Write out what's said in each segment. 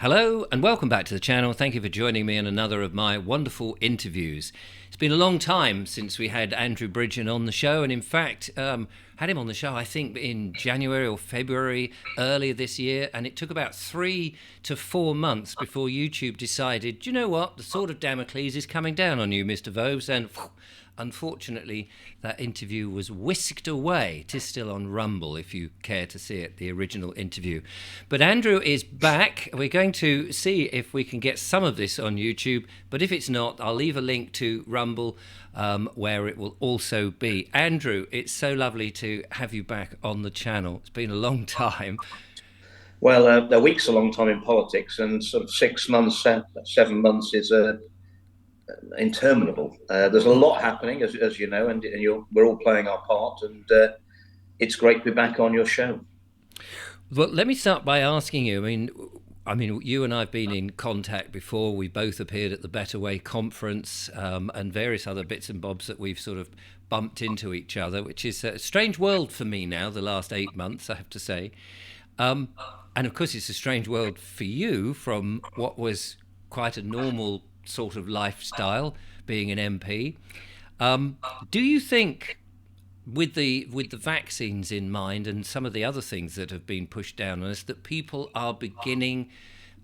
Hello and welcome back to the channel. Thank you for joining me in another of my wonderful interviews. It's been a long time since we had Andrew Bridgen on the show, and in fact had him on the show I think in January or February earlier this year, and it took about 3 to 4 months before YouTube decided, do you know what, the sword of Damocles is coming down on you, Mr. Voves, and unfortunately, that interview was whisked away. It is still on Rumble if you care to see it, the original interview. But Andrew is back. We're going to see if we can get some of this on YouTube, but if it's not, I'll leave a link to Rumble where it will also be. Andrew, it's so lovely to have you back on the channel. It's been a long time. Well, a week's a long time in politics, and sort of 6 months, 7 months is interminable. There's a lot happening, as you know, and we're all playing our part, and it's great to be back on your show. Well, let me start by asking you. I mean, you and I've been in contact before. We both appeared at the Better Way conference and various other bits and bobs that we've sort of bumped into each other, which is a strange world for me now, the last 8 months, I have to say. And of course, it's a strange world for you from what was quite a normal sort of lifestyle, being an MP. Do you think, with the vaccines in mind and some of the other things that have been pushed down on us, that people are beginning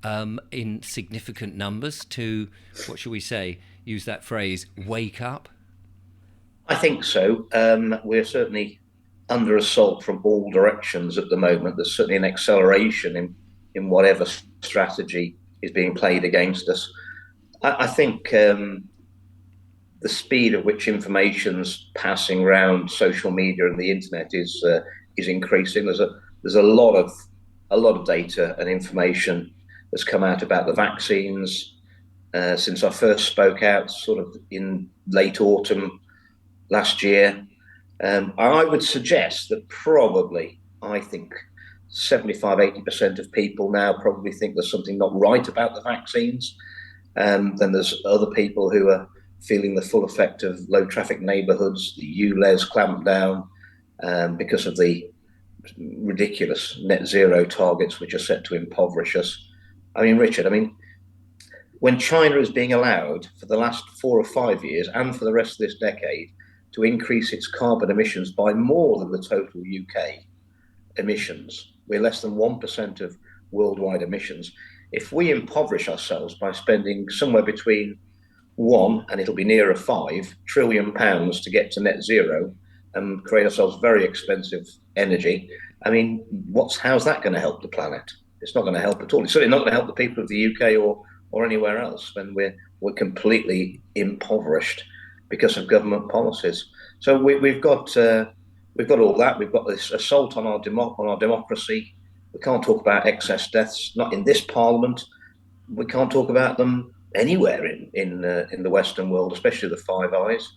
in significant numbers to, what shall we say, use that phrase, wake up? I think so. We're certainly under assault from all directions at the moment. There's certainly an acceleration in whatever strategy is being played against us. I think the speed at which information's passing around social media and the internet is increasing. There's a lot of data and information that's come out about the vaccines since I first spoke out, sort of in late autumn last year. I would suggest that probably, I think 75–80% of people now probably think there's something not right about the vaccines. Then there's other people who are feeling the full effect of low traffic neighbourhoods, the ULEZ clampdown, because of the ridiculous net zero targets which are set to impoverish us. I mean, Richard, when China is being allowed for the last 4 or 5 years and for the rest of this decade to increase its carbon emissions by more than the total UK emissions, we're less than 1% of worldwide emissions. If we impoverish ourselves by spending somewhere between 1 and it'll be nearer 5 trillion pounds to get to net zero and create ourselves very expensive energy, how's that going to help the planet? It's not going to help at all. It's certainly not going to help the people of the UK or anywhere else when we're completely impoverished because of government policies. So we've got all that. We've got this assault on our democracy. We can't talk about excess deaths, not in this parliament. We can't talk about them anywhere in the Western world, especially the Five Eyes.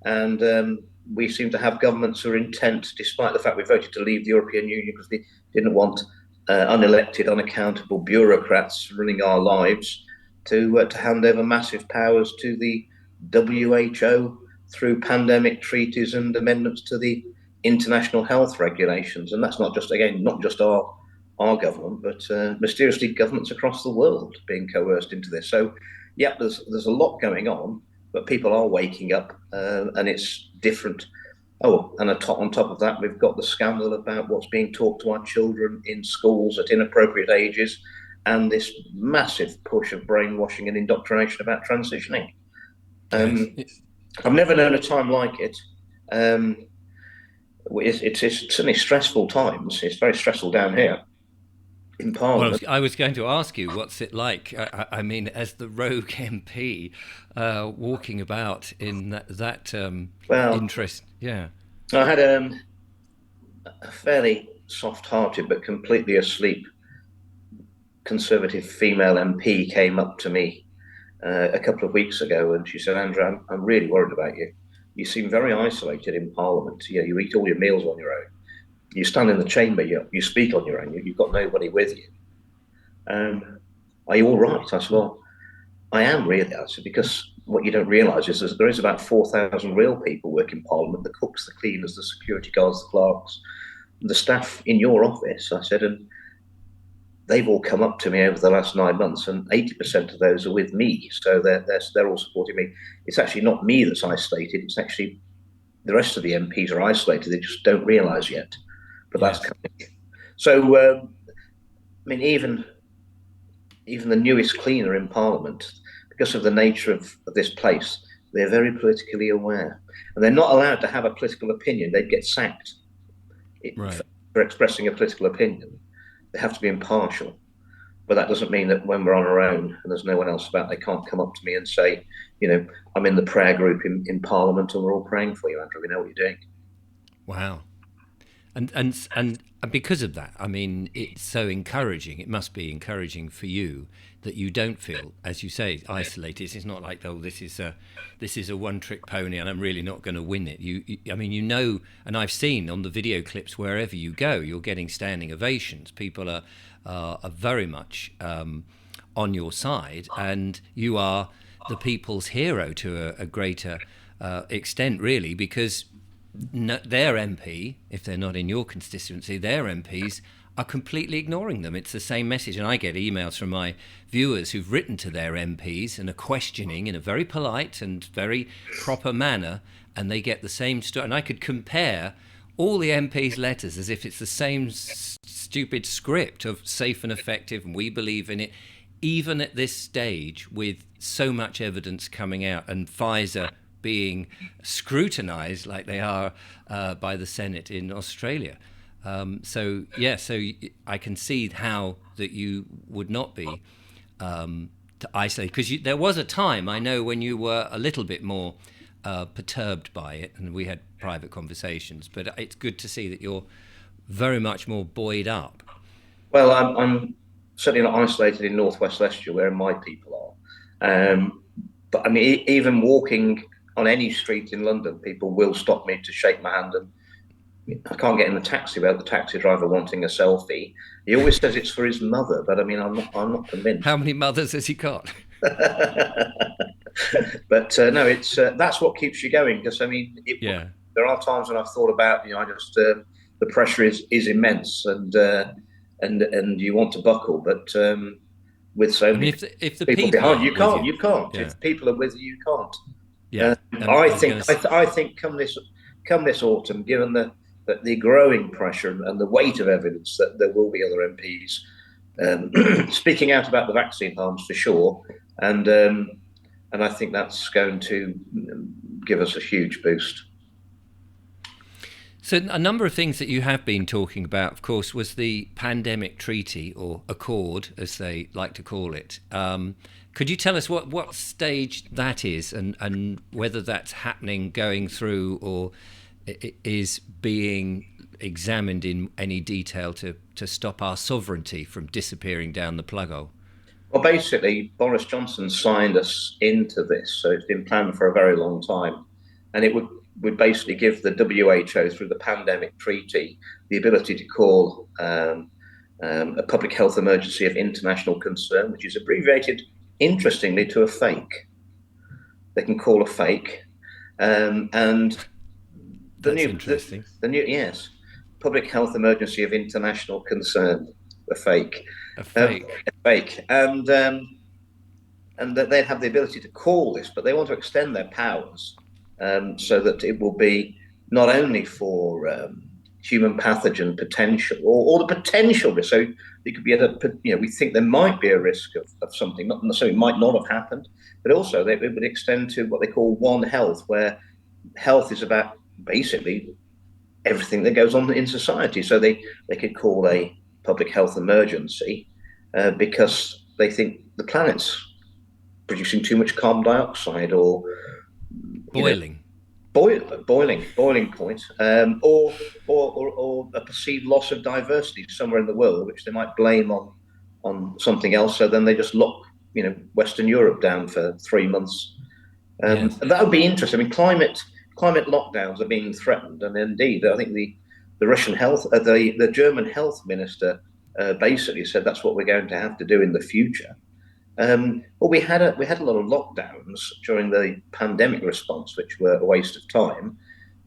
And we seem to have governments who are intent, despite the fact we voted to leave the European Union because we didn't want unelected, unaccountable bureaucrats running our lives, to hand over massive powers to the WHO through pandemic treaties and amendments to the international health regulations. And that's not just our government, but mysteriously governments across the world being coerced into this. So, yeah, there's a lot going on, but people are waking up, and it's different. Oh, and on top of that, we've got the scandal about what's being taught to our children in schools at inappropriate ages, and this massive push of brainwashing and indoctrination about transitioning. I've never known a time like it. It's certainly stressful times. It's very stressful down here in Parliament. Well, I was going to ask you, what's it like? I mean, as the rogue MP walking about in that interest. Yeah. I had a fairly soft-hearted but completely asleep Conservative female MP came up to me a couple of weeks ago, and she said, "Andrew, I'm really worried about you. You seem very isolated in Parliament. You eat all your meals on your own. You stand in the chamber, you speak on your own. You've got nobody with you. Are you all right?" I said, "Well, I am really." I said, "Because what you don't realise is there is about 4,000 real people work in Parliament: the cooks, the cleaners, the security guards, the clerks, the staff in your office." I said, "And they've all come up to me over the last 9 months, and 80% of those are with me. So they're all supporting me. It's actually not me that's isolated. It's actually the rest of the MPs are isolated. They just don't realise yet. But Yes. that's coming. So, I mean, even the newest cleaner in Parliament, because of the nature of this place, they're very politically aware. And they're not allowed to have a political opinion. They'd get sacked Right. for expressing a political opinion. They have to be impartial. But that doesn't mean that when we're on our own and there's no one else about, they can't come up to me and say, I'm in the prayer group in Parliament and we're all praying for you, Andrew. We know what you're doing. Wow. And because of that, I mean, it's so encouraging. It must be encouraging for you that you don't feel, as you say, isolated. It's not like, oh, this is a one-trick pony, and I'm really not going to win it. I mean, and I've seen on the video clips wherever you go, you're getting standing ovations. People are very much on your side, and you are the people's hero to a greater extent, really, because their MP, if they're not in your constituency, their MPs are completely ignoring them. It's the same message. And I get emails from my viewers who've written to their MPs and are questioning in a very polite and very proper manner, and they get the same story. And I could compare all the MPs' letters as if it's the same stupid script of safe and effective, and we believe in it, even at this stage with so much evidence coming out and Pfizer being scrutinised like they are by the Senate in Australia. So I can see how that you would not be to isolate, because there was a time, I know, when you were a little bit more perturbed by it, and we had private conversations, but it's good to see that you're very much more buoyed up. Well, I'm certainly not isolated in Northwest Leicestershire, where my people are. But I mean, even walking on any street in London, people will stop me to shake my hand, and I can't get in the taxi without the taxi driver wanting a selfie. He always says it's for his mother, but I mean, I'm not convinced. How many mothers has he got? But no, it's that's what keeps you going. Because I mean, there are times when I've thought about, the pressure is immense, and you want to buckle, but with so many if the people behind you, can't. Yeah. If people are with you, you can't. Yeah, I think come this autumn, given the growing pressure and the weight of evidence, that there will be other MPs speaking out about the vaccine harms for sure, and I think that's going to give us a huge boost. So a number of things that you have been talking about, of course, was the pandemic treaty, or accord, as they like to call it. Could you tell us what stage that is, and whether that's happening, going through, or is being examined in any detail to stop our sovereignty from disappearing down the plug hole? Well, basically, Boris Johnson signed us into this, so it's been planned for a very long time, and it would basically give the WHO, through the pandemic treaty, the ability to call a public health emergency of international concern, which is abbreviated, interestingly, to a fake. They can call a fake, and interesting. The new public health emergency of international concern, a fake, and that they'd have the ability to call this, but they want to extend their powers. So that it will be not only for human pathogen potential, or the potential risk. So it could be we think there might be a risk of something, not necessarily might not have happened, but also it would extend to what they call One Health, where health is about basically everything that goes on in society. So they could call a public health emergency because they think the planet's producing too much carbon dioxide, or boiling point, or a perceived loss of diversity somewhere in the world, which they might blame on something else. So then they just lock Western Europe down for 3 months. And that would be interesting. I mean, climate lockdowns are being threatened, and indeed, I think the Russian the German health minister basically said that's what we're going to have to do in the future. Well, we had a lot of lockdowns during the pandemic response, which were a waste of time.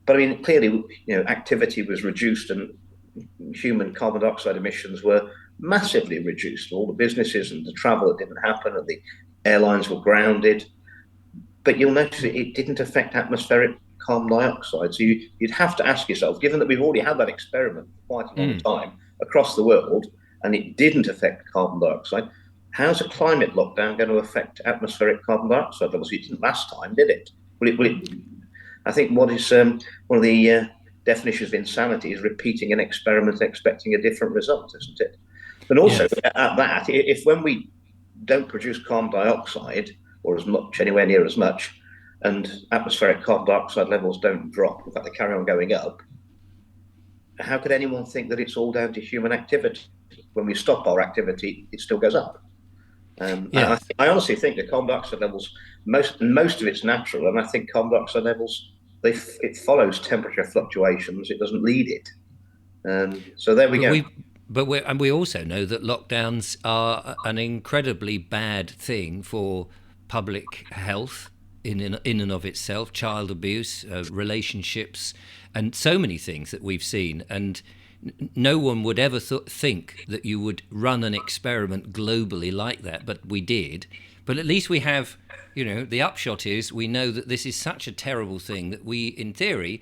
But I mean, clearly, activity was reduced, and human carbon dioxide emissions were massively reduced. All the businesses and the travel that didn't happen, and the airlines were grounded. But you'll notice it didn't affect atmospheric carbon dioxide. So you'd have to ask yourself, given that we've already had that experiment for quite a long time across the world, and it didn't affect carbon dioxide, how's a climate lockdown going to affect atmospheric carbon dioxide levels? It didn't last time, did it? I think what is one of the definitions of insanity is repeating an experiment and expecting a different result, isn't it? And also, at that, if when we don't produce carbon dioxide, or as much, anywhere near as much, and atmospheric carbon dioxide levels don't drop, in fact, they carry on going up, how could anyone think that it's all down to human activity? When we stop our activity, it still goes up. I honestly think the carbon dioxide levels, most of it's natural, and I think carbon dioxide levels, it follows temperature fluctuations. It doesn't lead it. So there we go. But we also know that lockdowns are an incredibly bad thing for public health in and of itself, child abuse, relationships, and so many things that we've seen. And no one would ever think that you would run an experiment globally like that, but we did. But at least we have, the upshot is we know that this is such a terrible thing that we, in theory,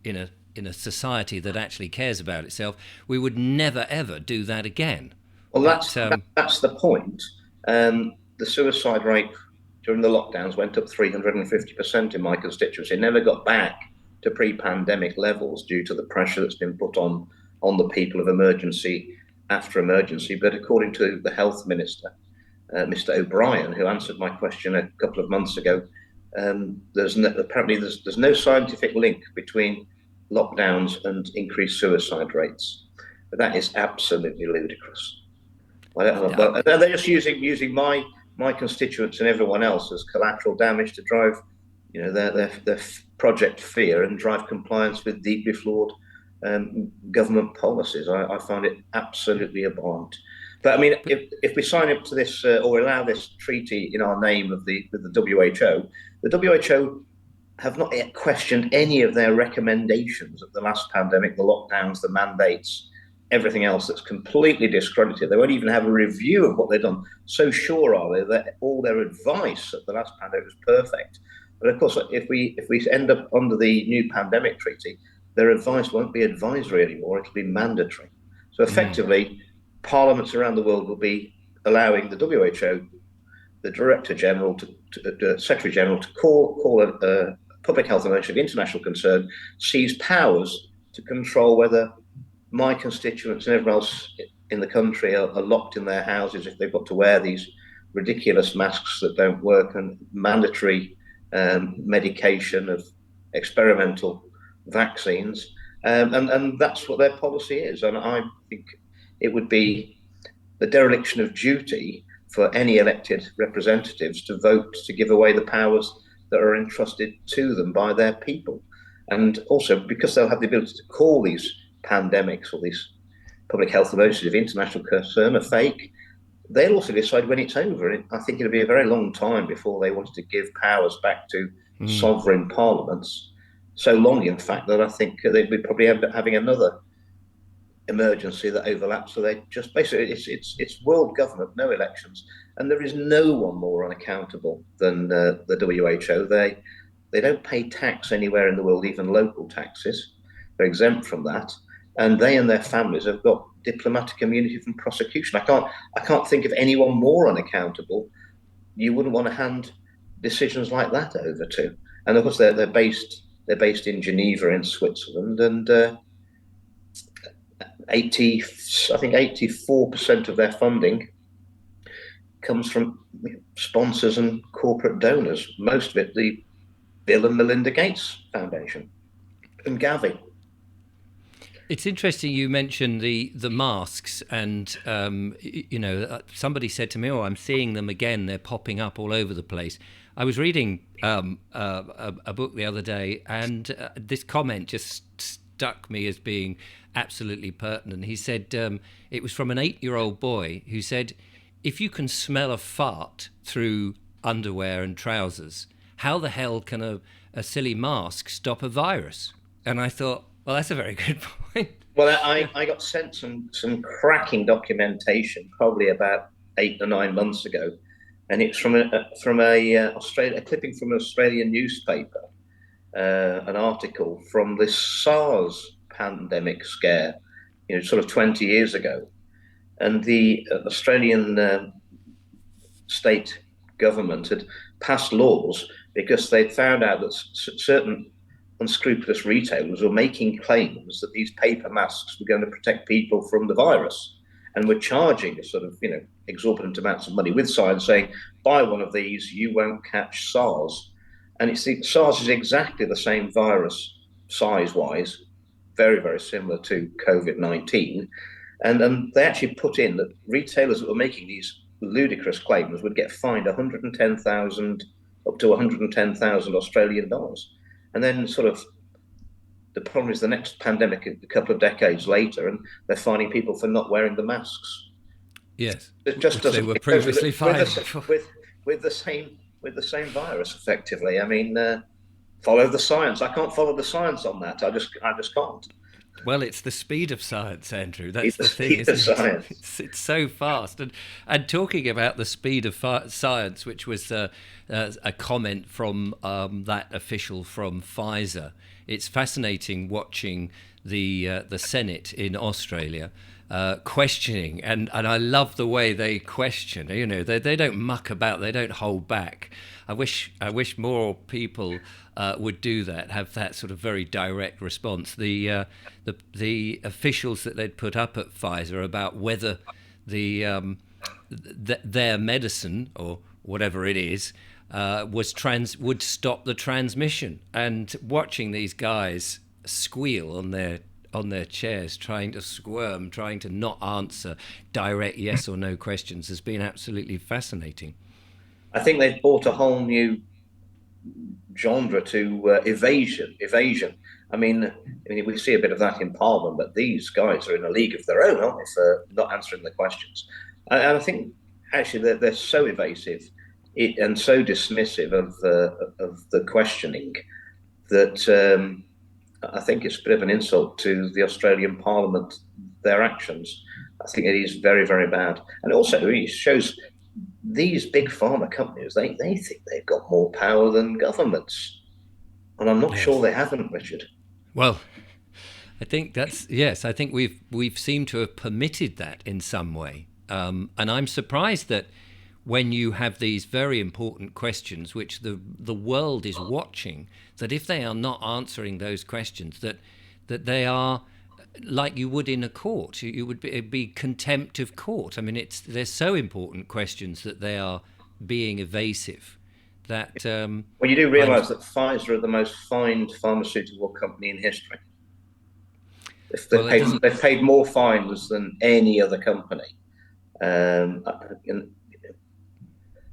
in a society that actually cares about itself, we would never ever do that again. Well, that's the point. The suicide rate during the lockdowns went up 350% in my constituency. It never got back to pre-pandemic levels due to the pressure that's been put on the people of emergency after emergency. But according to the health minister, Mr. O'Brien, who answered my question a couple of months ago, there's no scientific link between lockdowns and increased suicide rates. But that is absolutely ludicrous. They're just using my constituents and everyone else as collateral damage to drive, their Project Fear and drive compliance with deeply flawed government policies. I find it absolutely abhorrent. But I mean, if we sign up to this or allow this treaty in our name with the WHO have not yet questioned any of their recommendations of the last pandemic, the lockdowns, the mandates, everything else that's completely discredited. They won't even have a review of what they've done. So sure are they that all their advice at the last pandemic was perfect. But of course, if we end up under the new pandemic treaty, their advice won't be advisory anymore. It'll be mandatory. So effectively, parliaments around the world will be allowing the WHO, the Director General, the Secretary General to call a public health emergency of international concern, seize powers to control whether my constituents and everyone else in the country are locked in their houses if they've got to wear these ridiculous masks that don't work, and mandatory medication of experimental vaccines. And that's what their policy is. And I think it would be the dereliction of duty for any elected representatives to vote to give away the powers that are entrusted to them by their people. And also, because they'll have the ability to call these pandemics or these public health emergencies of international concern are fake, they'll also decide when it's over. And I think it'll be a very long time before they wanted to give powers back to sovereign parliaments. So long, in fact, that I think they'd be probably end up having another emergency that overlaps. So they just basically, it's world government, no elections, and there is no one more unaccountable than the WHO. They don't pay tax anywhere in the world, even local taxes. They're exempt from that, and they and their families have got diplomatic immunity from prosecution. I can't think of anyone more unaccountable you wouldn't want to hand decisions like that over to. And of course, they're based in Geneva in Switzerland, and 84% of their funding comes from sponsors and corporate donors. Most of it, the Bill and Melinda Gates Foundation and Gavi. It's interesting you mentioned the masks, and somebody said to me, "Oh, I'm seeing them again. They're popping up all over the place." I was reading a book the other day, and this comment just struck me as being absolutely pertinent. He said it was from an 8-year-old boy who said, "If you can smell a fart through underwear and trousers, how the hell can a silly mask stop a virus?" And I thought, well, that's a very good point. Well, I got sent some cracking documentation probably about 8 or 9 months ago, and it's a clipping from an Australian newspaper, an article from this SARS pandemic scare, sort of 20 years ago, and the Australian state government had passed laws because they'd found out that certain unscrupulous retailers were making claims that these paper masks were going to protect people from the virus, and were charging a sort of exorbitant amounts of money with signs saying, buy one of these, you won't catch SARS. And SARS is exactly the same virus size wise, very, very similar to COVID-19. And they actually put in that retailers that were making these ludicrous claims would get fined 110,000 up to 110,000 Australian dollars. And then sort of the problem is the next pandemic a couple of decades later, and they're fining people for not wearing the masks. Yes, it just doesn't. They were previously fined with the same virus, effectively. I mean, follow the science. I can't follow the science on that. I just can't. Well, it's the speed of science, Andrew. That's the thing. Speed of science. It's so fast. And talking about the speed of science, which was a comment from that official from Pfizer. It's fascinating watching the Senate in Australia questioning, and I love the way they question. They don't muck about. They don't hold back. I wish more people would do that. Have that sort of very direct response. The officials that they'd put up at Pfizer about whether their medicine or whatever it is would stop the transmission, and watching these guys squeal on their chairs, trying to squirm, trying to not answer direct yes or no questions has been absolutely fascinating. I think they've brought a whole new genre to evasion. I mean, we see a bit of that in Parliament, but these guys are in a league of their own, aren't they, for not answering the questions? And I think actually they're so evasive and so dismissive of the questioning that I think it's a bit of an insult to the Australian Parliament, their actions. I think it is very, very bad. And also it shows these big pharma companies, they think they've got more power than governments. And I'm not sure they haven't, Richard. Well, I think I think we've seemed to have permitted that in some way. And I'm surprised that when you have these very important questions, which the world is watching, that if they are not answering those questions, that they are like you would in a court. You would be contempt of court. I mean, they're so important questions that they are being evasive. That well, you do realise that Pfizer are the most fined pharmaceutical company in history. They've paid more fines than any other company.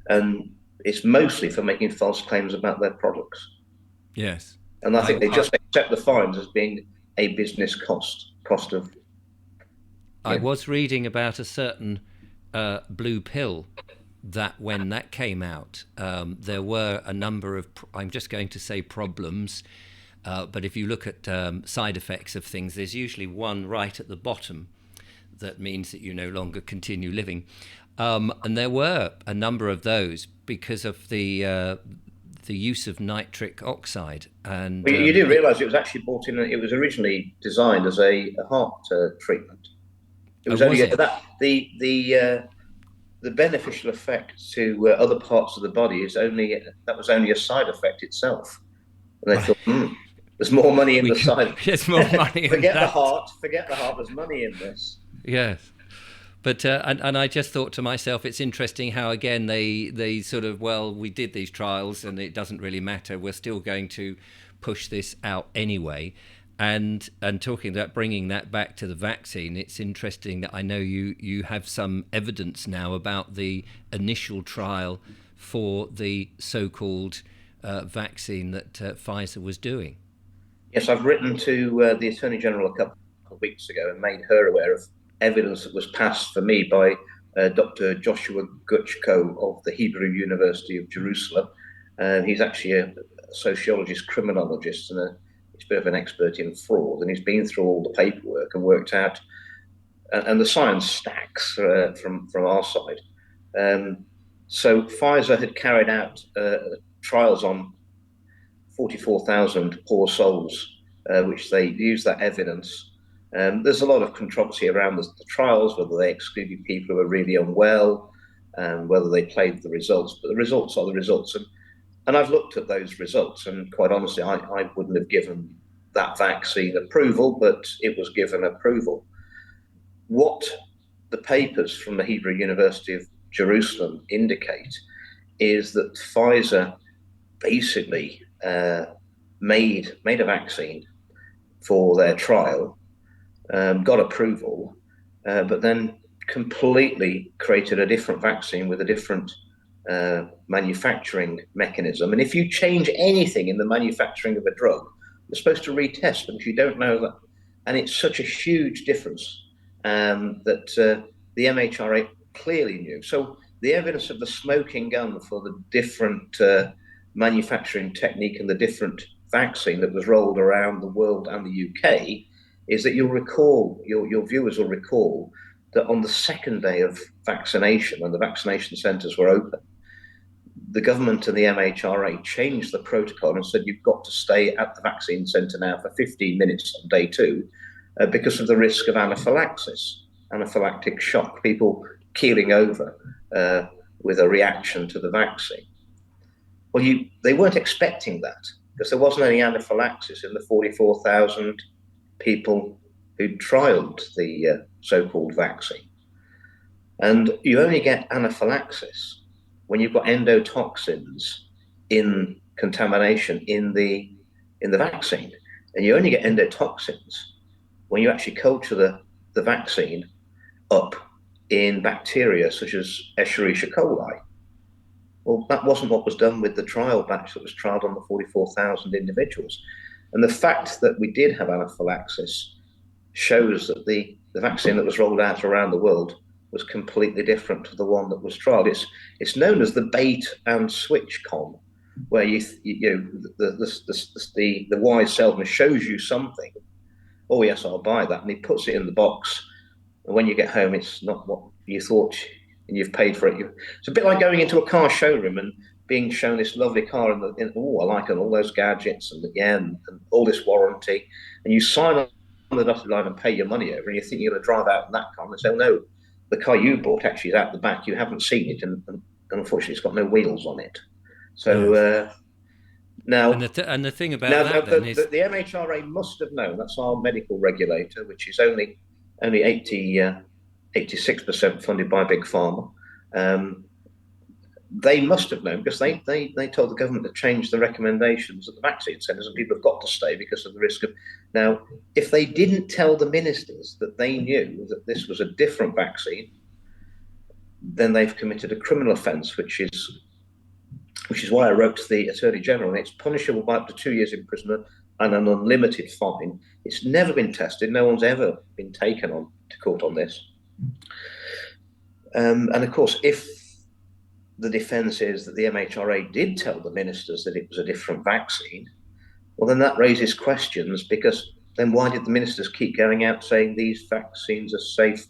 And it's mostly for making false claims about their products. Yes. And I think they just accept the fines as being a business cost of. I was reading about a certain blue pill that when that came out, there were a number of, I'm just going to say problems, but if you look at side effects of things, there's usually one right at the bottom that means that you no longer continue living. And there were a number of those because of the use of nitric oxide. And well, you do realise it was actually brought in. It was originally designed as a heart treatment. It was only that the beneficial effect to other parts of the body was only a side effect itself. And they thought, there's more money in the side. There's more money. Forget the heart. There's money in this. Yes. But and I just thought to myself, it's interesting how again they sort of, well, we did these trials and it doesn't really matter. We're still going to push this out anyway. And talking about bringing that back to the vaccine, it's interesting that I know you have some evidence now about the initial trial for the so-called vaccine that Pfizer was doing. Yes, I've written to the Attorney General a couple of weeks ago and made her aware of evidence that was passed for me by Dr. Joshua Guchko of the Hebrew University of Jerusalem. He's actually a sociologist, criminologist, and he's a bit of an expert in fraud, and he's been through all the paperwork and worked out, and the science stacks from our side. So Pfizer had carried out trials on 44,000 poor souls, which they used that evidence. There's a lot of controversy around the trials, whether they excluded people who were really unwell, and whether they played the results. But the results are the results. And I've looked at those results, and quite honestly, I wouldn't have given that vaccine approval, but it was given approval. What the papers from the Hebrew University of Jerusalem indicate is that Pfizer basically made a vaccine for their trial, got approval, but then completely created a different vaccine with a different manufacturing mechanism. And if you change anything in the manufacturing of a drug, you're supposed to retest them if you don't know that. And it's such a huge difference that the MHRA clearly knew. So the evidence of the smoking gun for the different manufacturing technique and the different vaccine that was rolled around the world and the UK is that you'll recall, your viewers will recall, that on the second day of vaccination, when the vaccination centres were open, the government and the MHRA changed the protocol and said you've got to stay at the vaccine centre now for 15 minutes on day 2 because of the risk of anaphylaxis, anaphylactic shock, people keeling over with a reaction to the vaccine. Well, they weren't expecting that because there wasn't any anaphylaxis in the 44,000 people who trialled the so-called vaccine. And you only get anaphylaxis when you've got endotoxins in contamination in the vaccine. And you only get endotoxins when you actually culture the vaccine up in bacteria such as Escherichia coli. Well, that wasn't what was done with the trial batch that was trialled on the 44,000 individuals. And the fact that we did have anaphylaxis shows that the vaccine that was rolled out around the world was completely different to the one that was trialled. It's known as the bait and switch con, where the wise salesman shows you something. Oh yes, I'll buy that, and he puts it in the box. And when you get home, it's not what you thought, and you've paid for it. It's a bit like going into a car showroom and being shown this lovely car, and I like it, all those gadgets, and all this warranty, and you sign on the dotted line and pay your money over, and you think you're going to drive out in that car, and they say, oh, no, the car you bought actually is out the back. You haven't seen it, and unfortunately, it's got no wheels on it. So now, and the thing about that is the MHRA must have known. That's our medical regulator, which is only 86% funded by Big Pharma. They must have known because they told the government to change the recommendations at the vaccine centres, and people have got to stay because of the risk of. Now, if they didn't tell the ministers that they knew that this was a different vaccine, then they've committed a criminal offence, which is why I wrote to the Attorney General, and it's punishable by up to 2 years imprisonment and an unlimited fine. It's never been tested. No one's ever been taken on to court on this. And of course, if the defence is that the MHRA did tell the ministers that it was a different vaccine, well, then that raises questions, because then why did the ministers keep going out saying these vaccines are safe,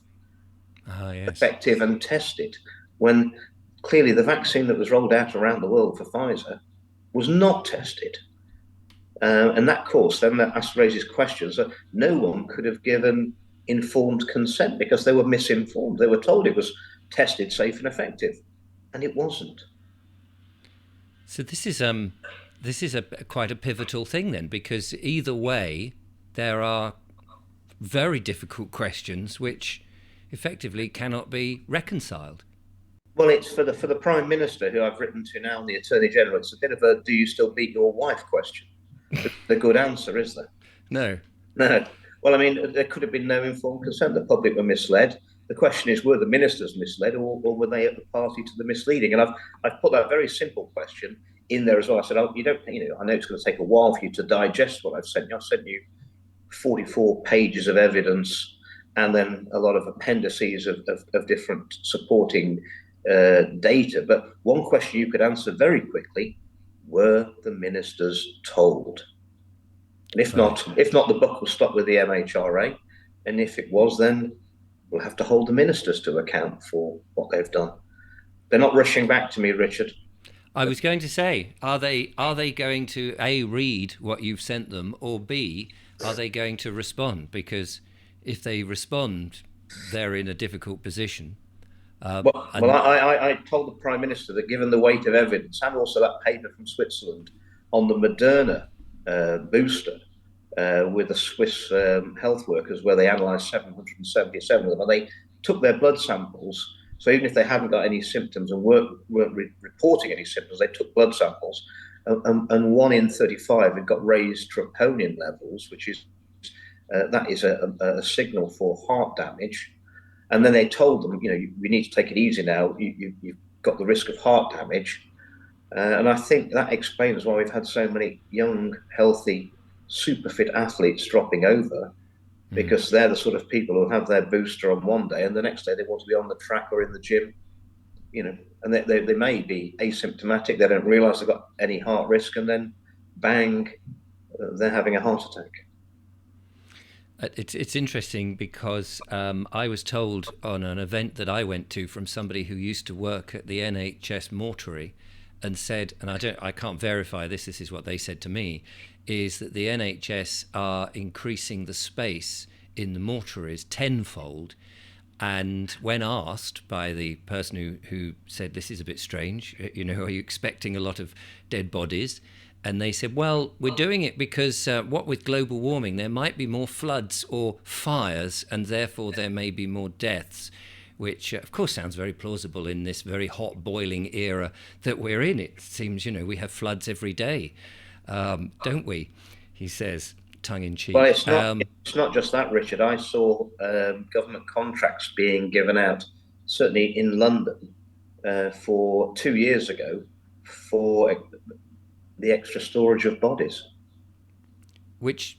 effective and tested, when clearly the vaccine that was rolled out around the world for Pfizer was not tested? And that, of course, then that raises questions that no one could have given informed consent because they were misinformed. They were told it was tested, safe and effective, and it wasn't. So this is quite a pivotal thing then, because either way there are very difficult questions which effectively cannot be reconciled. Well, it's for the Prime Minister, who I've written to now, and the Attorney General. It's a bit of a "do you still beat your wife" question. The good answer, is there? No. Well, I mean, there could have been no informed consent. The public were misled. The question is, were the ministers misled, or were they at the party to the misleading? And I've put that very simple question in there as well. I said, oh, I know it's going to take a while for you to digest what I've sent you. I've sent you 44 pages of evidence, and then a lot of appendices of different supporting data. But one question you could answer very quickly: were the ministers told? And if not, the buck will stop with the MHRA. And if it was, then we'll have to hold the ministers to account for what they've done. They're not rushing back to me, Richard. I was going to say, are they going to A, read what you've sent them, or B, are they going to respond? Because if they respond, they're in a difficult position. I told the Prime Minister that given the weight of evidence and also that paper from Switzerland on the Moderna booster with the Swiss health workers, where they analysed 777 of them, and they took their blood samples. So even if they hadn't got any symptoms and weren't reporting any symptoms, they took blood samples, and 1 in 35 had got raised troponin levels, which is that is a signal for heart damage. And then they told them, we need to take it easy now. You've got the risk of heart damage. And I think that explains why we've had so many young, healthy, super fit athletes dropping over, because they're the sort of people who have their booster on one day and the next day they want to be on the track or in the gym, and they may be asymptomatic. They don't realise they've got any heart risk, and then bang, they're having a heart attack. It's interesting because I was told on an event that I went to from somebody who used to work at the NHS mortuary, and said, and I can't verify this is what they said to me, is that the NHS are increasing the space in the mortuaries tenfold. And when asked by the person who said, this is a bit strange, are you expecting a lot of dead bodies? And they said, well, we're doing it because what with global warming, there might be more floods or fires, and therefore there may be more deaths, which of course sounds very plausible in this very hot, boiling era that we're in. It seems, we have floods every day, don't we? He says, tongue-in-cheek. Well, it's not just that, Richard. I saw government contracts being given out, certainly in London, for 2 years ago, for the extra storage of bodies. Which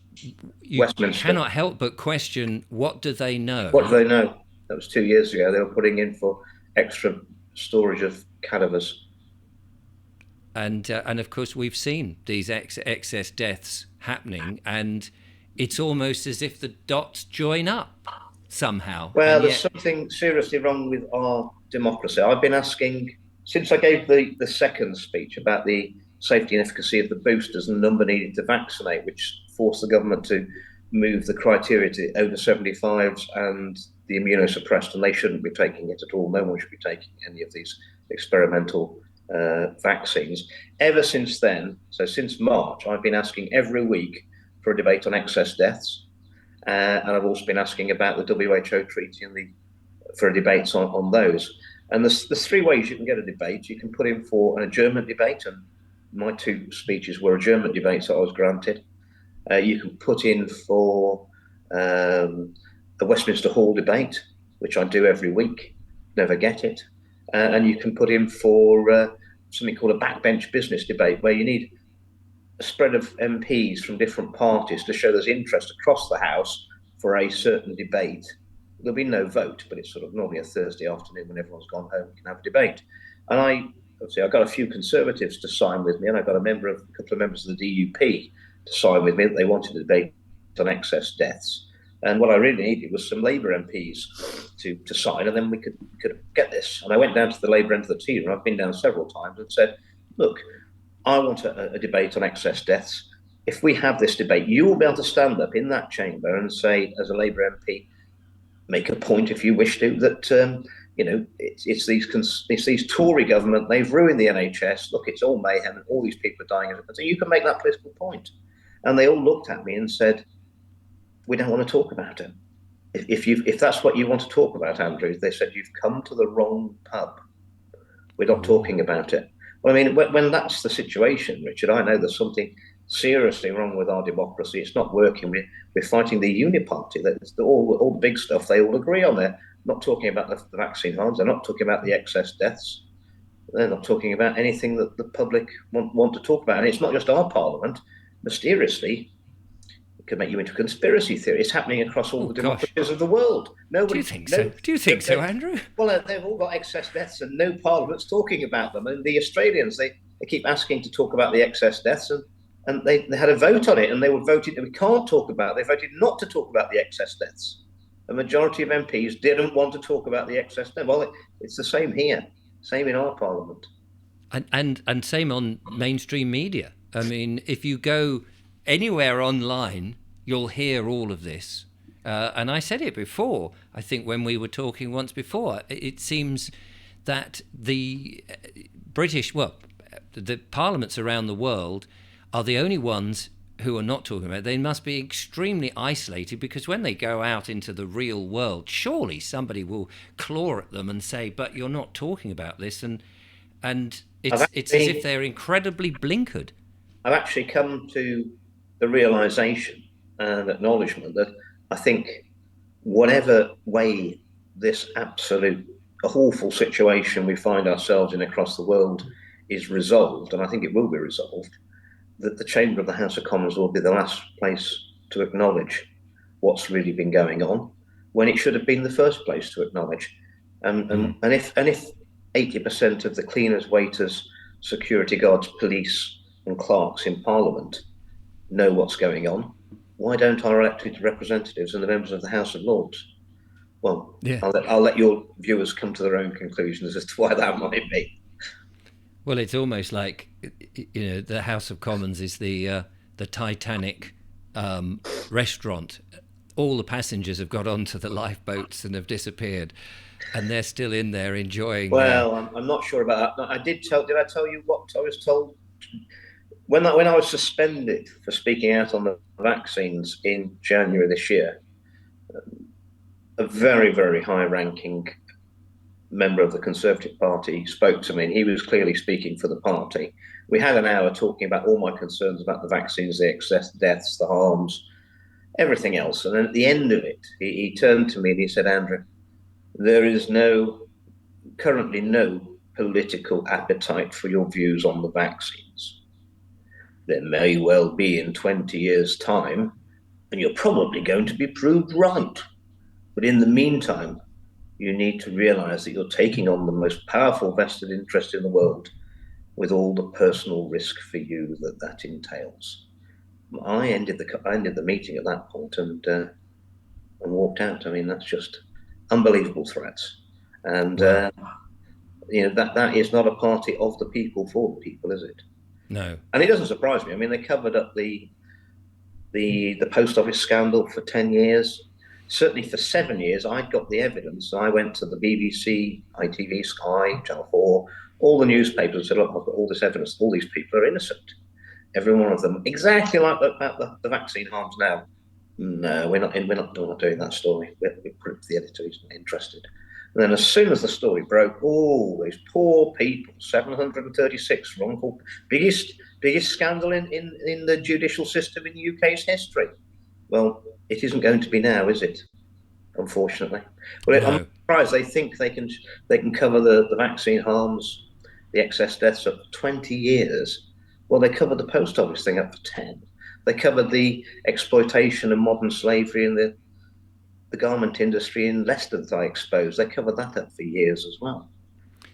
you cannot help but question, what do they know? What do they know? That was 2 years ago. They were putting in for extra storage of cadavers. And of course, we've seen these excess deaths happening, and it's almost as if the dots join up somehow. Well, there's something seriously wrong with our democracy. I've been asking, since I gave the second speech about the safety and efficacy of the boosters and the number needed to vaccinate, which forced the government to move the criteria to over 75s and the immunosuppressed, and they shouldn't be taking it at all. No one should be taking any of these experimental vaccines. Ever since then, so since March, I've been asking every week for a debate on excess deaths, and I've also been asking about the WHO treaty and for debates on those. And there's 3 ways you can get a debate. You can put in for an adjournment debate, and my 2 speeches were adjournment debates that I was granted. You can put in for the Westminster Hall debate, which I do every week, never get it. And you can put in for something called a backbench business debate, where you need a spread of MPs from different parties to show there's interest across the House for a certain debate. There'll be no vote, but it's sort of normally a Thursday afternoon when everyone's gone home, you can have a debate. And I've got a few Conservatives to sign with me, and I've got a couple of members of the DUP to sign with me that they wanted a debate on excess deaths. And what I really needed was some Labour MPs to sign, and then we could get this. And I went down to the Labour end of the team, and I've been down several times, and said, look, I want a debate on excess deaths. If we have this debate, you will be able to stand up in that chamber and say, as a Labour MP, make a point if you wish to, that it's these Tory government, they've ruined the NHS. Look, it's all mayhem, and all these people are dying. So you can make that political point. And they all looked at me and said, we don't want to talk about it. If that's what you want to talk about, Andrew, they said, you've come to the wrong pub. We're not talking about it. Well, I mean, when that's the situation, Richard, I know there's something seriously wrong with our democracy. It's not working. We're fighting the uniparty. That's all the big stuff they all agree on. They're not talking about the vaccine harms. They're not talking about the excess deaths. They're not talking about anything that the public want to talk about. And it's not just our parliament. Mysteriously, it could make you into a conspiracy theory. It's happening across all the democracies of the world. Nobody, do you think so? Do you think so, Andrew? Well, they've all got excess deaths and no parliament's talking about them. And the Australians, they keep asking to talk about the excess deaths, and they had a vote on it, and they were voted. We can't talk about. They voted not to talk about the excess deaths. A majority of MPs didn't want to talk about the excess deaths. Well, it's the same here, same in our parliament, and same on mainstream media. I mean, if you go anywhere online, you'll hear all of this. And I said it before, I think when we were talking once before, it seems that the British, well, the parliaments around the world are the only ones who are not talking about it. They must be extremely isolated, because when they go out into the real world, surely somebody will claw at them and say, but you're not talking about this. And it's as if they're incredibly blinkered. I've actually come to the realisation and acknowledgement that I think whatever way this absolute awful situation we find ourselves in across the world is resolved, and I think it will be resolved, that the Chamber of the House of Commons will be the last place to acknowledge what's really been going on, when it should have been the first place to acknowledge. And if 80% of the cleaners, waiters, security guards, police and clerks in Parliament know what's going on, why don't our elected representatives and the members of the House of Lords? Well, yeah. I'll let your viewers come to their own conclusions as to why that might be. Well, it's almost like, the House of Commons is the Titanic restaurant. All the passengers have got onto the lifeboats and have disappeared, and they're still in there enjoying. Well, I'm not sure about that. Did I tell you what I was told? When I was suspended for speaking out on the vaccines in January this year, a very, very high-ranking member of the Conservative Party spoke to me, and he was clearly speaking for the party. We had an hour talking about all my concerns about the vaccines, the excess deaths, the harms, everything else. And then at the end of it, he turned to me and he said, Andrew, there is currently no political appetite for your views on the vaccines. There may well be in 20 years' time, and you're probably going to be proved right. But in the meantime, you need to realise that you're taking on the most powerful vested interest in the world, with all the personal risk for you that entails. I ended the meeting at that point and walked out. I mean, that's just unbelievable threats, and that is not a party of the people for the people, is it? No. And it doesn't surprise me. I mean, they covered up the post office scandal for 10 years. Certainly for 7 years, I'd got the evidence. I went to the BBC, ITV, Sky, Channel 4, all the newspapers and said, look, I've got all this evidence. All these people are innocent. Every one of them. Exactly like the vaccine harms now. No, we're not doing that story. We proved the editor is not interested. And then as soon as the story broke, all these poor people, 736 wrongful, biggest scandal in the judicial system in the UK's history. Well, it isn't going to be now, is it? Unfortunately. Well, no. I'm surprised they think they can cover the vaccine harms, the excess deaths up for 20 years. Well, they covered the post office thing up for 10. They covered the exploitation of modern slavery in the garment industry in Leicester that I exposed. They covered that up for years as well.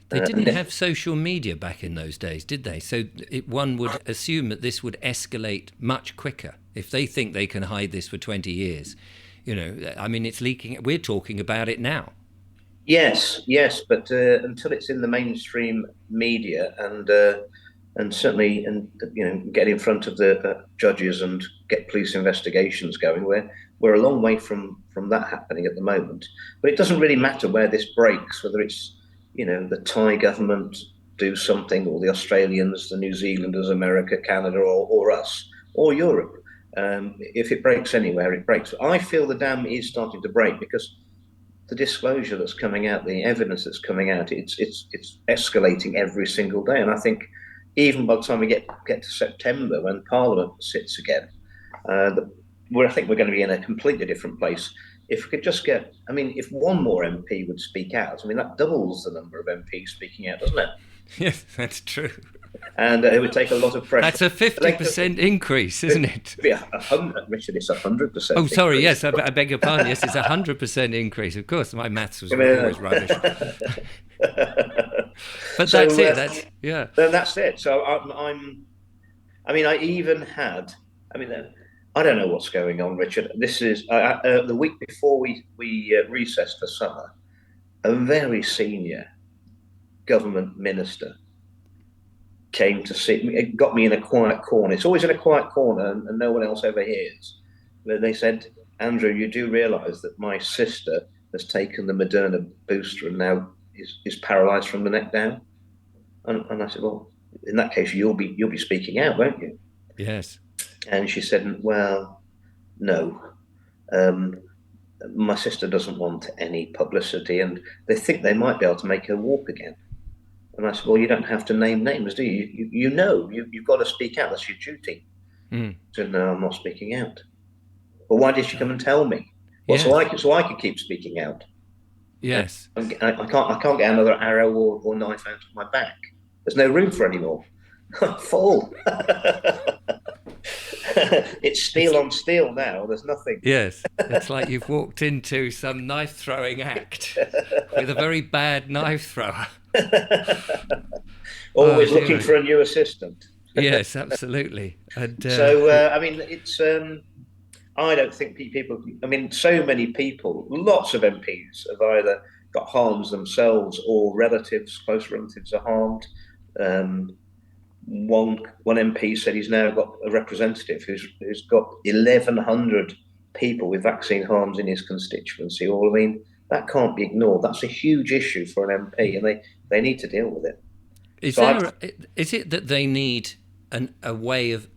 They didn't have social media back in those days, did they? So one would assume that this would escalate much quicker if they think they can hide this for 20 years. I mean, it's leaking. We're talking about it now. Yes, but until it's in the mainstream media and certainly get in front of the judges and get police investigations going, we're a long way from that happening at the moment. But it doesn't really matter where this breaks, whether it's the Thai government do something, or the Australians, the New Zealanders, America, Canada, or us, or Europe. If it breaks anywhere, it breaks. I feel the dam is starting to break because the disclosure that's coming out, the evidence that's coming out, it's escalating every single day. And I think even by the time we get to September, when Parliament sits again, I think we're going to be in a completely different place. If we could just if one more MP would speak out, that doubles the number of MPs speaking out, doesn't it? Yes, that's true. And it would take a lot of pressure. That's a 50% increase, isn't it? Richard, it's 100%. Oh, sorry, increase. Yes, I beg your pardon. Yes, it's 100% increase. Of course, my maths was always rubbish. But that's it. That's Then that's it. So I mean, I even had. I mean, I don't know what's going on, Richard. This is the week before we recessed for summer. A very senior government minister came to see me. It got me in a quiet corner. It's always in a quiet corner, and no one else ever hears. But they said, Andrew, you do realise that my sister has taken the Moderna booster and now is paralysed from the neck down. And I said, well, in that case, you'll be speaking out, won't you? Yes. And she said, well, no. Um, my sister doesn't want any publicity, and they think they might be able to make her walk again. And I said, well, you don't have to name names, do you? You know, you've got to speak out. That's your duty. Mm. She said, no, I'm not speaking out. But why did she come and tell me? Well, Yes. so I could keep speaking out. Yes. I can't get another arrow or knife out of my back. There's no room for any more. I'm full. It's steel on steel now. There's nothing. Yes. It's like you've walked into some knife throwing act with a very bad knife thrower. Always looking for a new assistant. Yes, absolutely. And so I mean, it's. I don't think people. I mean, so many people, lots of MPs have either got harmed themselves or relatives, close relatives, are harmed. One MP said he's now got a representative who's got 1,100 people with vaccine harms in his constituency. Well, I mean, that can't be ignored. That's a huge issue for an MP, and they need to deal with it. Is it that they need a way of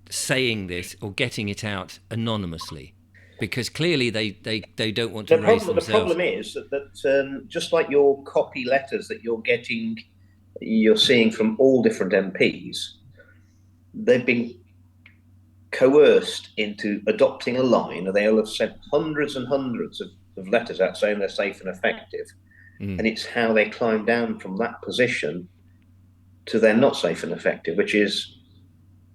saying this or getting it out anonymously? Because clearly they don't want to raise themselves. The problem is that just like your copy letters that you're seeing from all different MPs, they've been coerced into adopting a line. They'll have sent hundreds and hundreds of letters out saying they're safe and effective. And it's how they climb down from that position to they're not safe and effective, which is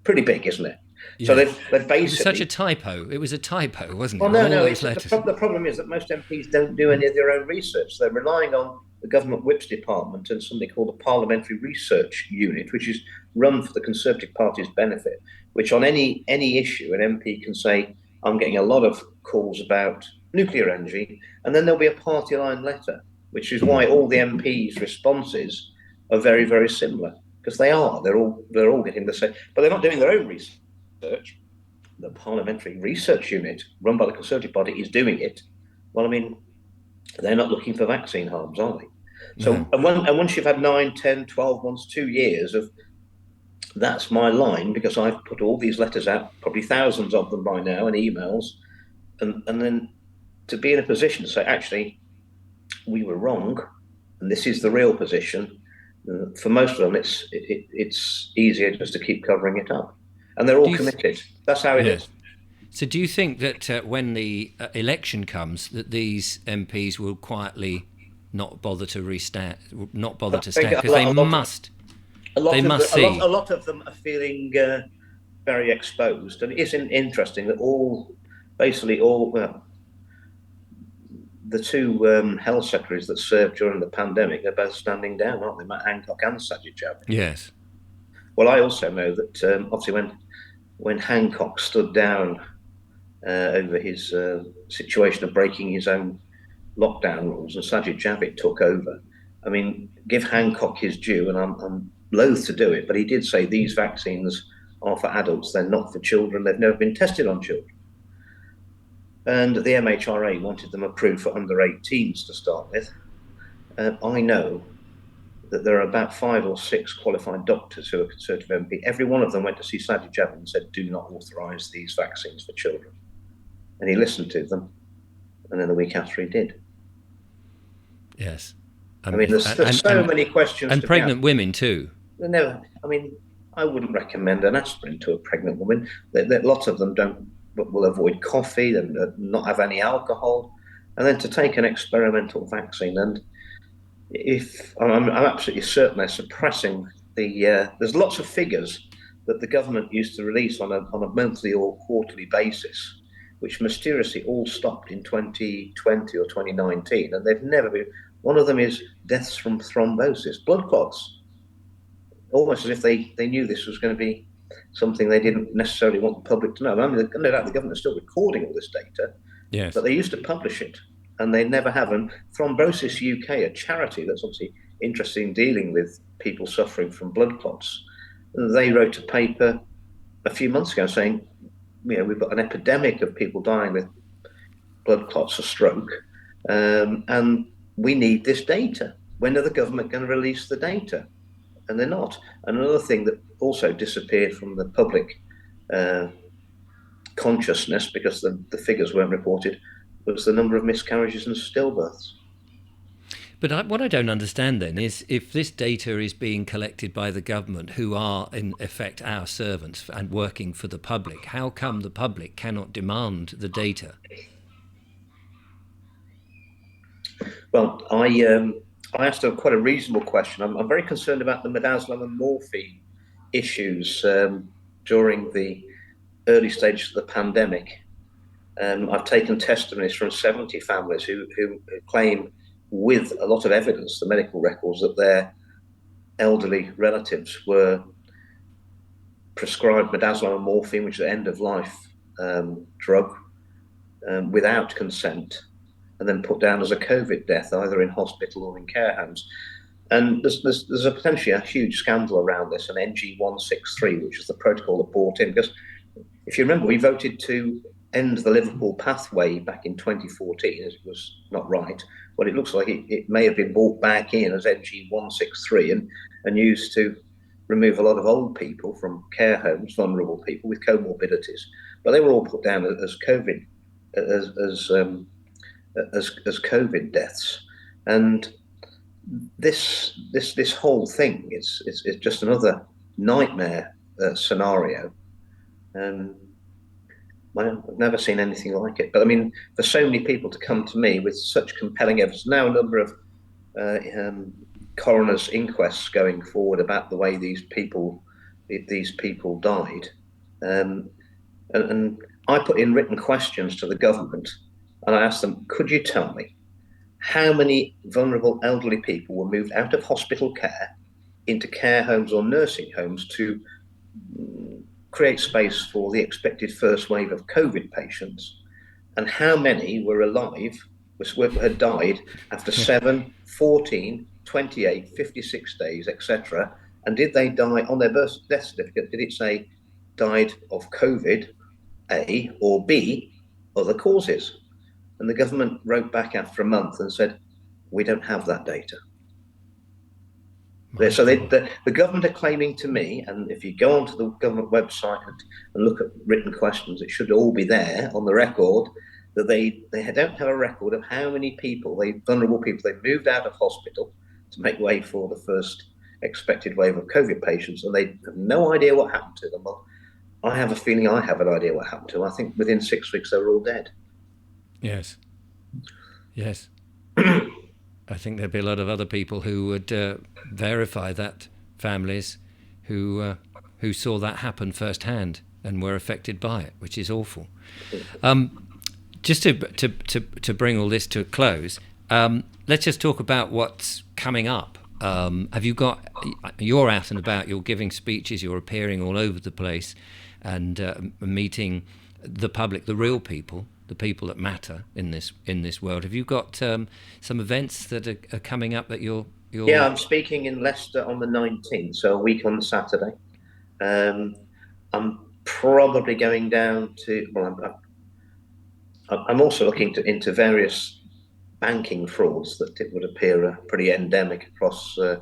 pretty big, isn't it? Yeah. So they've basically... It was such a typo. It was a typo, wasn't it? Well, no. The problem is that most MPs don't do any of their own research. They're relying on the Government Whips Department and something called the Parliamentary Research Unit, which is run for the Conservative Party's benefit, which on any issue, an MP can say, I'm getting a lot of calls about nuclear energy, and then there'll be a party line letter, which is why all the MPs' responses are very, very similar, because they're all getting the same, but they're not doing their own research. The Parliamentary Research Unit, run by the Conservative Party, is doing it. Well, I mean, they're not looking for vaccine harms, are they? So, and once you've had 9, 10, 12 months, 2 years of that's my line, because I've put all these letters out, probably thousands of them by now, and emails, and then to be in a position to say, actually, we were wrong, and this is the real position. For most of them, it's easier just to keep covering it up, and they're all committed. That's how it is. So, do you think that when the election comes, that these MPs will quietly not bother to stand because they must? A lot of them are feeling very exposed, and it is interesting that the two health secretaries that served during the pandemic are both standing down, aren't they? Matt Hancock and Sajid Javid. Yes. Well, I also know that obviously when Hancock stood down over his situation of breaking his own lockdown rules, and Sajid Javid took over. I mean, give Hancock his due, and I'm loath to do it, but he did say these vaccines are for adults, they're not for children, they've never been tested on children. And the MHRA wanted them approved for under 18s to start with. I know that there are about 5 or 6 qualified doctors who are Conservative MP. Every one of them went to see Sajid Javid and said, do not authorise these vaccines for children. And he listened to them, and then the week after he did. Yes. I mean, there's so many questions. And pregnant women too. I mean, I wouldn't recommend an aspirin to a pregnant woman. Lots of them will avoid coffee and not have any alcohol, and then to take an experimental vaccine. And if I'm absolutely certain they're suppressing there's lots of figures that the government used to release on a monthly or quarterly basis, which mysteriously all stopped in 2020 or 2019, and they've never been. One of them is deaths from thrombosis, blood clots, almost as if they knew this was going to be something they didn't necessarily want the public to know. I mean, no doubt the government is still recording all this data, Yes. but they used to publish it, and they never have. And Thrombosis UK, a charity that's obviously interested in dealing with people suffering from blood clots, they wrote a paper a few months ago saying, we've got an epidemic of people dying with blood clots or stroke, and we need this data. When are the government going to release the data? And they're not. And another thing that also disappeared from the public consciousness, because the figures weren't reported, was the number of miscarriages and stillbirths. But what I don't understand then is, if this data is being collected by the government, who are in effect our servants and working for the public, how come the public cannot demand the data? Well, I asked quite a reasonable question. I'm very concerned about the midazolam and morphine issues during the early stages of the pandemic. I've taken testimonies from 70 families who claim, with a lot of evidence, the medical records, that their elderly relatives were prescribed midazolam and morphine, which is an end-of-life drug, without consent, and then put down as a COVID death, either in hospital or in care homes. And there's a potentially a huge scandal around this, an NG163, which is the protocol that brought in. Because if you remember, we voted to end the Liverpool pathway back in 2014, as it was not right. Well, it looks like it may have been brought back in as NG163 and used to remove a lot of old people from care homes, vulnerable people with comorbidities. But they were all put down as COVID, as COVID deaths. And this whole thing is just another nightmare scenario. I've never seen anything like it. But I mean, for so many people to come to me with such compelling evidence, now a number of coroner's inquests going forward about the way these people died, and I put in written questions to the government, and I asked them, could you tell me how many vulnerable elderly people were moved out of hospital care into care homes or nursing homes to create space for the expected first wave of COVID patients, and how many were alive, had died after 7, 14, 28, 56 days, etc. And did they die on their death certificate? Did it say died of COVID, A, or B, other causes? And the government wrote back after a month and said, we don't have that data. So the government are claiming to me, and if you go onto the government website and look at written questions, it should all be there on the record, that they don't have a record of how many people, vulnerable people, they moved out of hospital to make way for the first expected wave of COVID patients, and they have no idea what happened to them. Well, I have a feeling I have an idea what happened to them. I think within 6 weeks they were all dead. Yes. I think there'd be a lot of other people who would verify that, families who saw that happen firsthand and were affected by it, which is awful. Just to bring all this to a close, let's just talk about what's coming up. You're out and about, you're giving speeches, you're appearing all over the place, and meeting the public, the real people, the people that matter in this world. Have you got some events that are coming up that you're? Yeah, I'm speaking in Leicester on the 19th, so a week on Saturday. I'm probably going down to. Well, I'm also looking into various banking frauds that it would appear are pretty endemic across the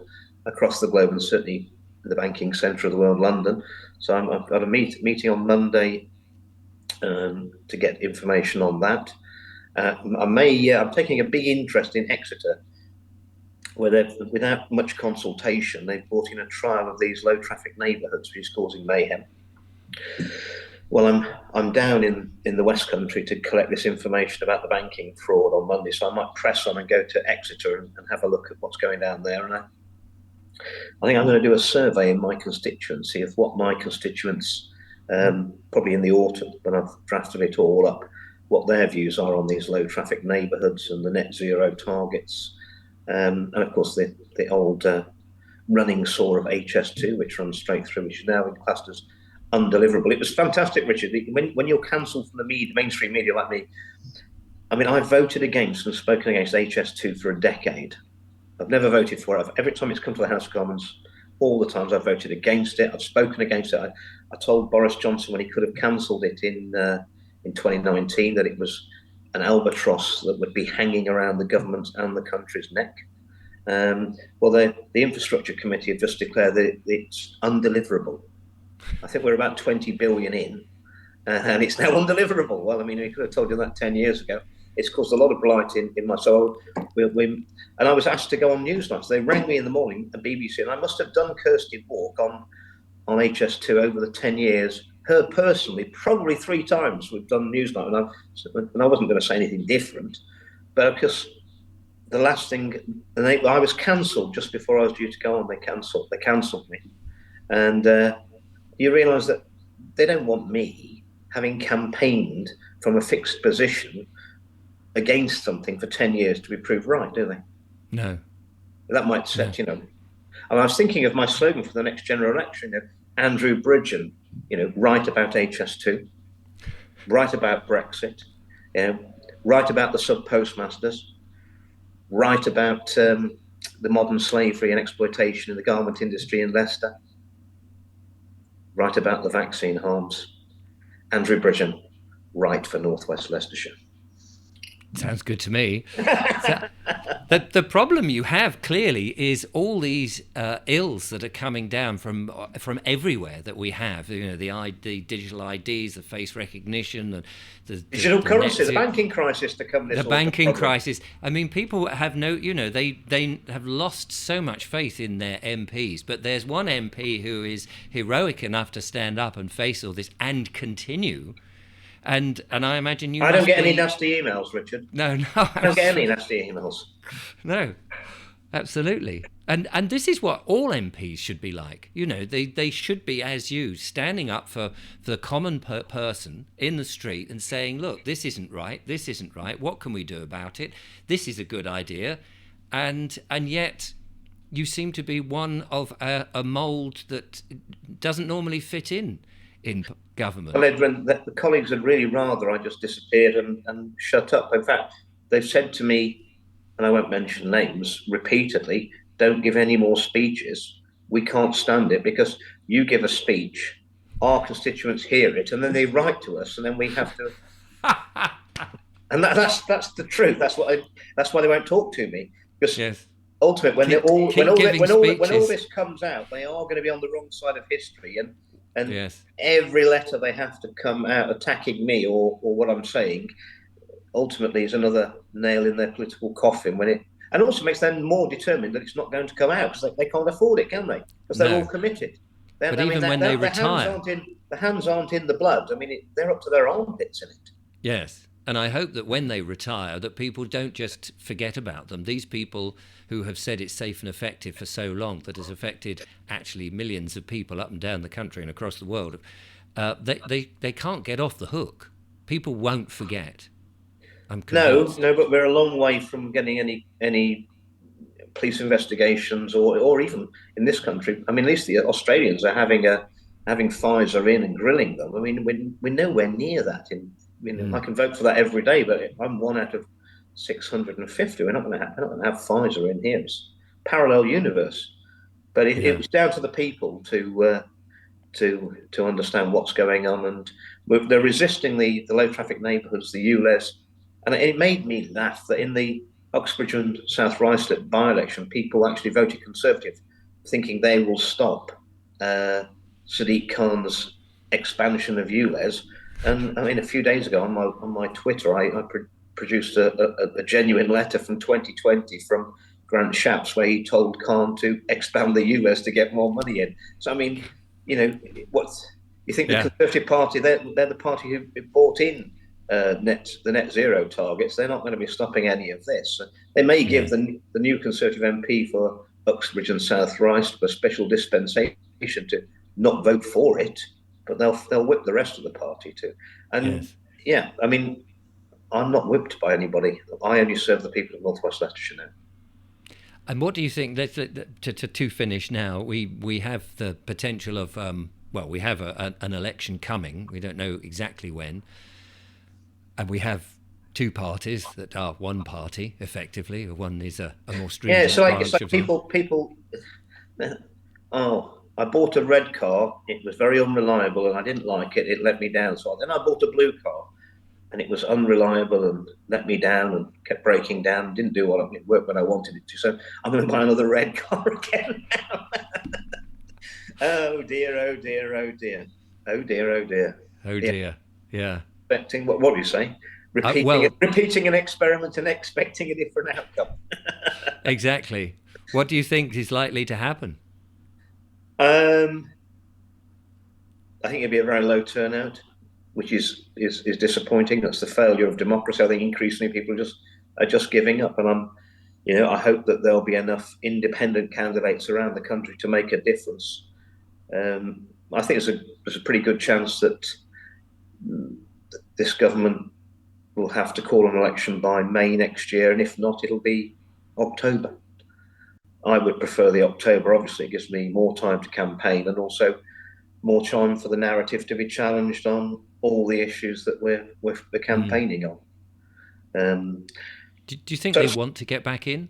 globe, and certainly the banking centre of the world, London. So I've got a meeting on Monday to get information on that. I'm taking a big interest in Exeter, where they've, without much consultation, they've brought in a trial of these low traffic neighbourhoods, which is causing mayhem. Well, I'm down in the West Country to collect this information about the banking fraud on Monday, so I might press on and go to Exeter and have a look at what's going down there. And I think I'm going to do a survey in my constituency of what my constituents, probably in the autumn, when I've drafted it all up, what their views are on these low traffic neighbourhoods and the net zero targets. And of course, the old running saw of HS2, which runs straight through, which is now classed as undeliverable. It was fantastic, Richard. When you're cancelled from the media, mainstream media like me, I mean, I've voted against and spoken against HS2 for a decade. I've never voted for it. Every time it's come to the House of Commons, all the times I've voted against it. I've spoken against it. I told Boris Johnson when he could have cancelled it in 2019 that it was an albatross that would be hanging around the government and the country's neck. Well, the Infrastructure Committee have just declared that it's undeliverable. I think we're about 20 billion in, and it's now undeliverable. Well, I mean, we could have told you that 10 years ago. It's caused a lot of blight in my soul. And I was asked to go on Newsnight. So they rang me in the morning at BBC, and I must have done Kirsty Walk on HS2 over the 10 years. Her personally, probably 3 times we've done Newsnight, and I wasn't going to say anything different, but because the last thing, I was cancelled just before I was due to go on. They cancelled me, and you realise that they don't want me having campaigned from a fixed position against something for 10 years to be proved right, do they? No. That might set, And I was thinking of my slogan for the next general election, Andrew Bridgen, write about HS2, write about Brexit, write about the sub-postmasters, write about the modern slavery and exploitation in the garment industry in Leicester, write about the vaccine harms. Andrew Bridgen, write for North West Leicestershire. Sounds good to me. So, the problem you have clearly is all these ills that are coming down from everywhere that we have. The digital IDs, the face recognition, the digital currency, the banking crisis to come. The banking crisis. I mean, people have they have lost so much faith in their MPs. But there's one MP who is heroic enough to stand up and face all this and continue. And I imagine you. I don't get any nasty emails, Richard. No. I don't get any nasty emails. No, absolutely. And this is what all MPs should be like. They should be, as you, standing up for the common person in the street and saying, look, this isn't right. This isn't right. What can we do about it? This is a good idea. And yet you seem to be one of a mould that doesn't normally fit in government. Well, Edwin, the colleagues would really rather I just disappeared and shut up. In fact, they've said to me, and I won't mention names, repeatedly, don't give any more speeches. We can't stand it because you give a speech, our constituents hear it, and then they write to us, and then we have to. And that's the truth. That's why they won't talk to me, because yes. Ultimately, when all this comes out, they are going to be on the wrong side of history, and yes. Every letter they have to come out attacking me or what I'm saying ultimately is another nail in their political coffin and also makes them more determined that it's not going to come out because they can't afford it, can they? Because they're all committed. But even when they retire, the hands aren't in the blood. I mean, they're up to their armpits in it. Yes. And I hope that when they retire, that people don't just forget about them. These people who have said it's safe and effective for so long, that has affected actually millions of people up and down the country and across the world, they can't get off the hook. People won't forget. I'm convinced. No, but we're a long way from getting any police investigations or even in this country. I mean, at least the Australians are having Pfizer in and grilling them. I mean, we're nowhere near that I can vote for that every day, but I'm 1 out of 650. We're not going to have Pfizer in here. It's parallel universe. But it's down to the people to understand what's going on, and they're resisting the low traffic neighbourhoods, the ULEZ, and it made me laugh that in the Uxbridge and South Ruislip by-election, people actually voted Conservative, thinking they will stop Sadiq Khan's expansion of ULEZ. And I mean, a few days ago on my Twitter, I produced a genuine letter from 2020 from Grant Shapps where he told Khan to expand the ULEZ to get more money in. So I mean, what you think the Conservative Party? They're the party who bought in the net zero targets. They're not going to be stopping any of this. They may give the new Conservative MP for Uxbridge and South Ruislip a special dispensation to not vote for it. But they'll whip the rest of the party too. And I mean, I'm not whipped by anybody. I only serve the people of North West Leicestershire now. And what do you think? To finish now, we have the potential of well, we have an election coming. We don't know exactly when. And we have two parties that are one party, effectively. One is a more Yeah, stringent it's branch like of the... people. Oh, I bought a red car. It was very unreliable, and I didn't like it. It let me down. So then I bought a blue car, and it was unreliable and let me down and kept breaking down. Didn't do what it worked when I wanted it to. So I'm going to buy another red car again now. Oh dear! Oh dear! Oh dear! Oh dear! Oh dear! Oh dear. Yeah. Expecting what do you say? Well, Repeating an experiment and expecting a different outcome. exactly. What do you think is likely to happen? Um, I think it'd be a very low turnout, which is disappointing. That's the failure of democracy. I think increasingly people are just giving up, and I hope that there'll be enough independent candidates around the country to make a difference. I think there's a pretty good chance that this government will have to call an election by May next year, and if not, it'll be October. I would prefer the October. Obviously, it gives me more time to campaign and also more time for the narrative to be challenged on all the issues that we're campaigning on. Do you think they want to get back in?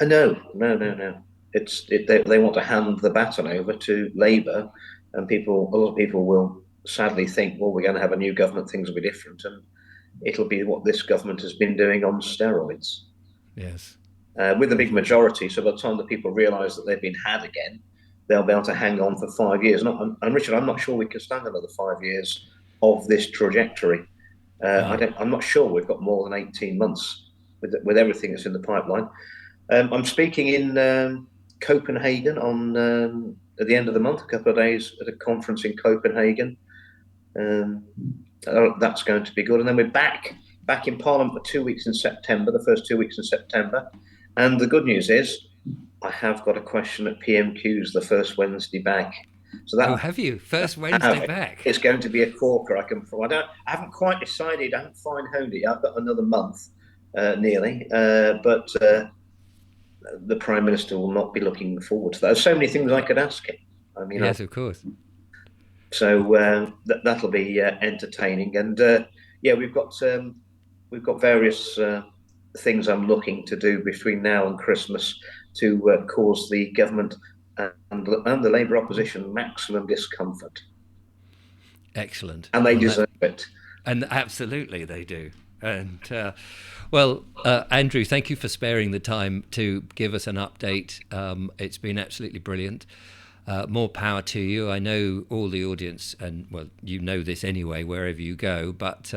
No. They want to hand the baton over to Labour, and a lot of people will sadly think, well, we're going to have a new government, things will be different, and it'll be what this government has been doing on steroids. Yes. With a big majority, so by the time the people realise that they've been had again, they'll be able to hang on for 5 years. And Richard, I'm not sure we can stand another 5 years of this trajectory. I'm not sure we've got more than 18 months with everything that's in the pipeline. I'm speaking in Copenhagen on at the end of the month, a couple of days at a conference in Copenhagen. That's going to be good. And then we're back in Parliament for 2 weeks in September, the first 2 weeks in September. And the good news is I have got a question at PMQs the first Wednesday back. So that, have you? First Wednesday back? It's going to be a corker. I haven't quite decided. I haven't fine-honed it. I've got another month nearly. But the Prime Minister will not be looking forward to that. There's so many things I could ask him. I mean, yes, of course. So that'll be entertaining. And we've got various things I'm looking to do between now and Christmas to cause the government and the Labour opposition maximum discomfort. Excellent. And they deserve it. And absolutely they do. And Andrew, thank you for sparing the time to give us an update. It's been absolutely brilliant. More power to you. I know all the audience, and well, you know this anyway, wherever you go, but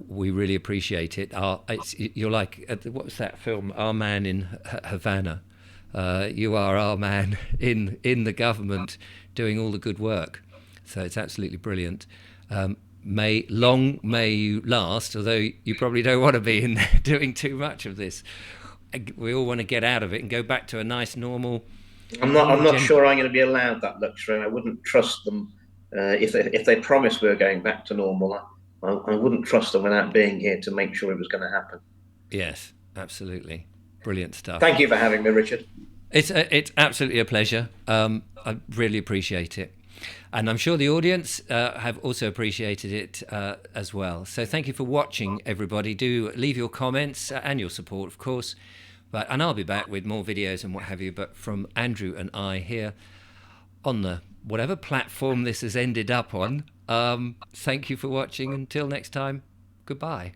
we really appreciate it. You're like, what was that film, Our Man in Havana? You are our man in the government doing all the good work. So it's absolutely brilliant. May you last, although you probably don't want to be in there doing too much of this. We all want to get out of it and go back to a nice, normal... I'm not sure I'm going to be allowed that luxury. I wouldn't trust them if they promised we were going back to normal. I wouldn't trust them without being here to make sure it was going to happen. Yes, absolutely. Brilliant stuff. Thank you for having me, Richard. It's absolutely a pleasure. I really appreciate it. And I'm sure the audience have also appreciated it as well. So thank you for watching, everybody. Do leave your comments and your support, of course. And I'll be back with more videos and what have you. But from Andrew and I here on the whatever platform this has ended up on, thank you for watching. Until next time, goodbye.